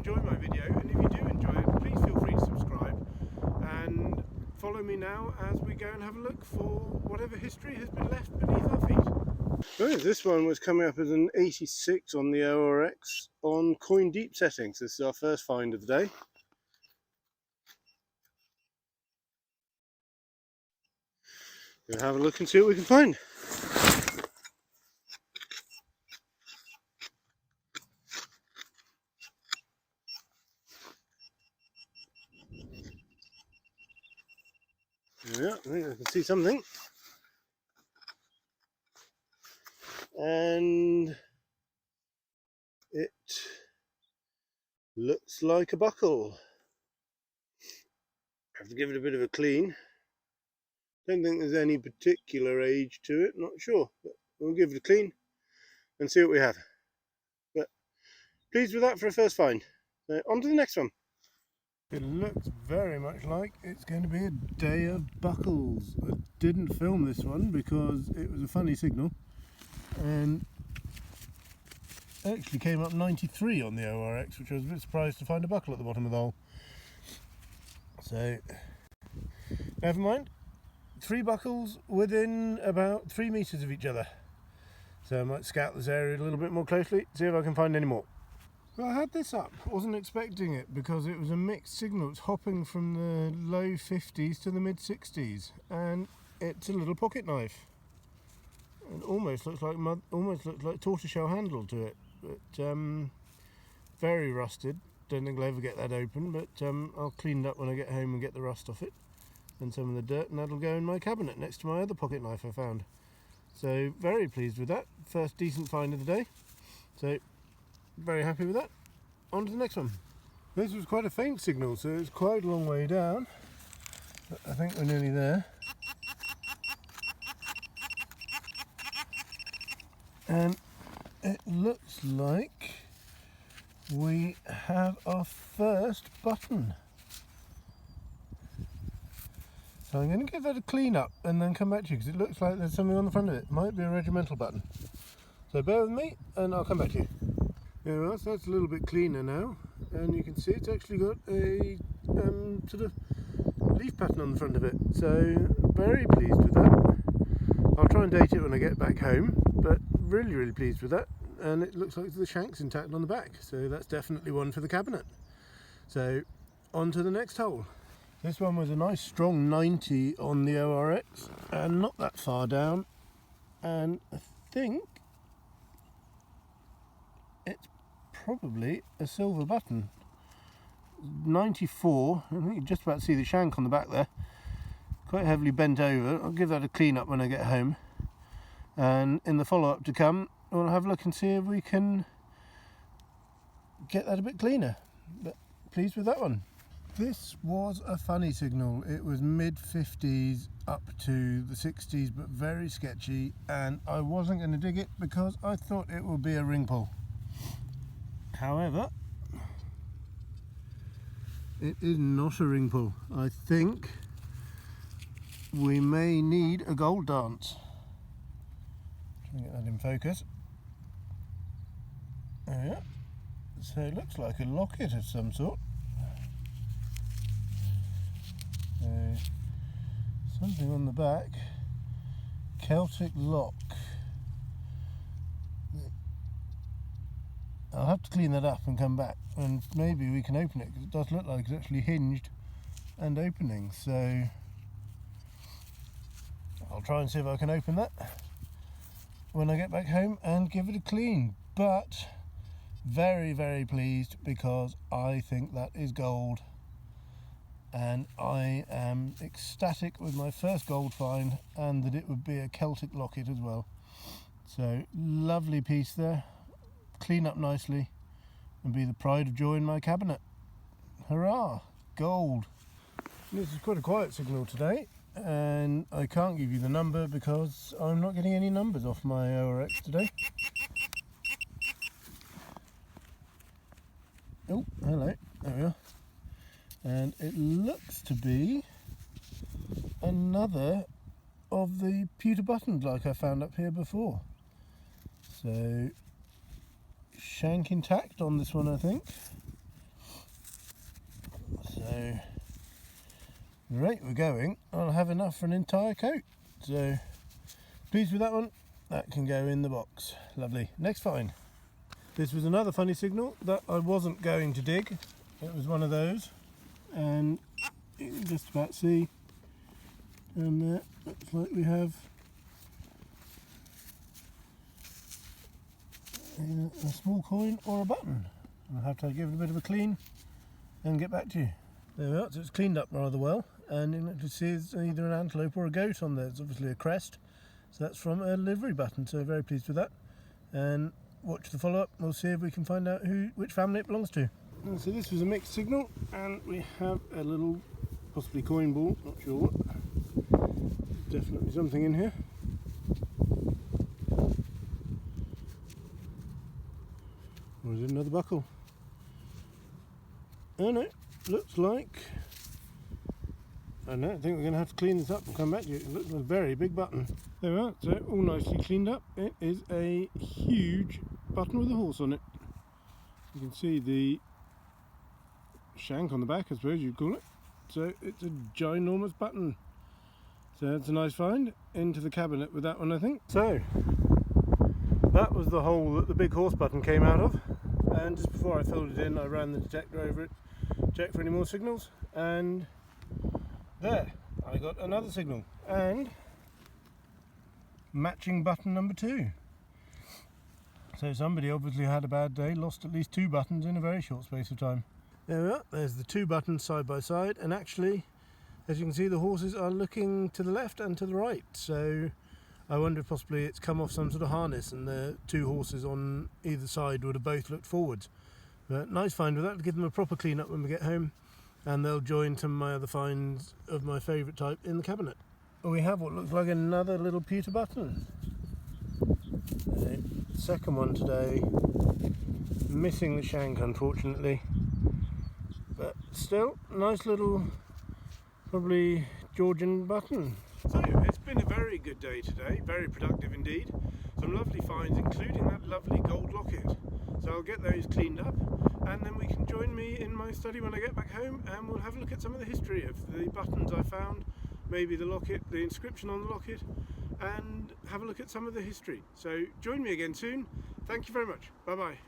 enjoy my video, and if you do enjoy it, please feel free to subscribe and follow me now as we go and have a look for whatever history has been left beneath our feet. So this one was coming up as an 86 on the ORX on coin deep settings. This is our first find of the day. We'll have a look and see what we can find. Yeah, I think I can see something. And it looks like a buckle. Have to give it a bit of a clean. Don't think there's any particular age to it, not sure, but we'll give it a clean and see what we have. But pleased with that for a first find. So on to the next one. It looks very much like it's going to be a day of buckles. I didn't film this one because it was a funny signal and actually came up 93 on the ORX, which I was a bit surprised to find a buckle at the bottom of the hole. So never mind. 3 buckles within about 3 meters of each other. So I might scout this area a little bit more closely, see if I can find any more. Well, I had this up, wasn't expecting it because it was a mixed signal. It's hopping from the low 50s to the mid 60s, and it's a little pocket knife. It almost looks like tortoiseshell handle to it, but very rusted. Don't think I'll ever get that open, but I'll clean it up when I get home and get the rust off it and some of the dirt, and that'll go in my cabinet next to my other pocket knife I found. So very pleased with that. First decent find of the day. So very happy with that. On to the next one. This was quite a faint signal, so it's quite a long way down, but I think we're nearly there. And it looks like we have our first button. So I'm going to give that a clean up and then come back to you because it looks like there's something on the front of it. Might be a regimental button. So bear with me and I'll come back to you. There we are, so that's a little bit cleaner now, and you can see it's actually got a sort of leaf pattern on the front of it. So very pleased with that. I'll try and date it when I get back home, but really pleased with that. And it looks like the shank's intact on the back, so that's definitely one for the cabinet. So on to the next hole. This one was a nice strong 90 on the ORX and not that far down, and I think it's probably a silver button. 94, I think you just about see the shank on the back there, quite heavily bent over. I'll give that a clean up when I get home, and in the follow-up to come we'll have a look and see if we can get that a bit cleaner. But pleased with that one. This was a funny signal. It was mid 50s up to the 60s, but very sketchy, and I wasn't going to dig it because I thought it would be a ring pull. However, it is not a ring pull. I think we may need a gold dance. Try and get that in focus. There we are. So it looks like a locket of some sort. Something on the back. Celtic lock. I'll have to clean that up and come back, and maybe we can open it because it does look like it's actually hinged and opening. So I'll try and see if I can open that when I get back home and give it a clean. But very pleased because I think that is gold, and I am ecstatic with my first gold find and that it would be a Celtic locket as well. So lovely piece there, clean up nicely and be the pride of joy in my cabinet. Hurrah, gold. This is quite a quiet signal today, and I can't give you the number because I'm not getting any numbers off my ORX today. Oh, hello, there we are. And it looks to be another of the pewter buttons like I found up here before. So shank intact on this one, I think. So the rate we're going, I'll have enough for an entire coat. So pleased with that one. That can go in the box. Lovely. Next find. This was another funny signal that I wasn't going to dig. It was one of those, and you can just about see down there, looks like we have a small coin or a button. I'll have to give it a bit of a clean and get back to you. There we are, so it's cleaned up rather well, and you can see it's either an antelope or a goat on there. It's obviously a crest, so that's from a livery button, so very pleased with that. And watch the follow-up, we'll see if we can find out which family it belongs to. And so this was a mixed signal, and we have a little, possibly coin ball, not sure what. Definitely something in here. Or is it another buckle? Oh no, looks like, I don't know, I think we're going to have to clean this up and come back to you. It looks like a very big button. There we are, so all nicely cleaned up. It is a huge button with a horse on it. You can see the shank on the back, I suppose you'd call it. So it's a ginormous button. So that's a nice find. Into the cabinet with that one, I think. So that was the hole that the big horse button came out of. And just before I filled it in, I ran the detector over it, checked for any more signals, and there, I got another signal. And matching button number 2. So somebody obviously had a bad day, lost at least 2 buttons in a very short space of time. There we are, there's the 2 buttons side by side, and actually, as you can see, the horses are looking to the left and to the right, so I wonder if possibly it's come off some sort of harness and the 2 horses on either side would have both looked forwards. But nice find with that, to give them a proper clean up when we get home, and they'll join some of my other finds of my favourite type in the cabinet. We have what looks like another little pewter button. Second one today, missing the shank unfortunately, but still nice little, probably Georgian button. So it's been a very good day today, very productive indeed. Some lovely finds, including that lovely gold locket. So I'll get those cleaned up, and then we can join me in my study when I get back home, and we'll have a look at some of the history of the buttons I found, maybe the locket, the inscription on the locket, and have a look at some of the history. So join me again soon. Thank you very much. Bye bye.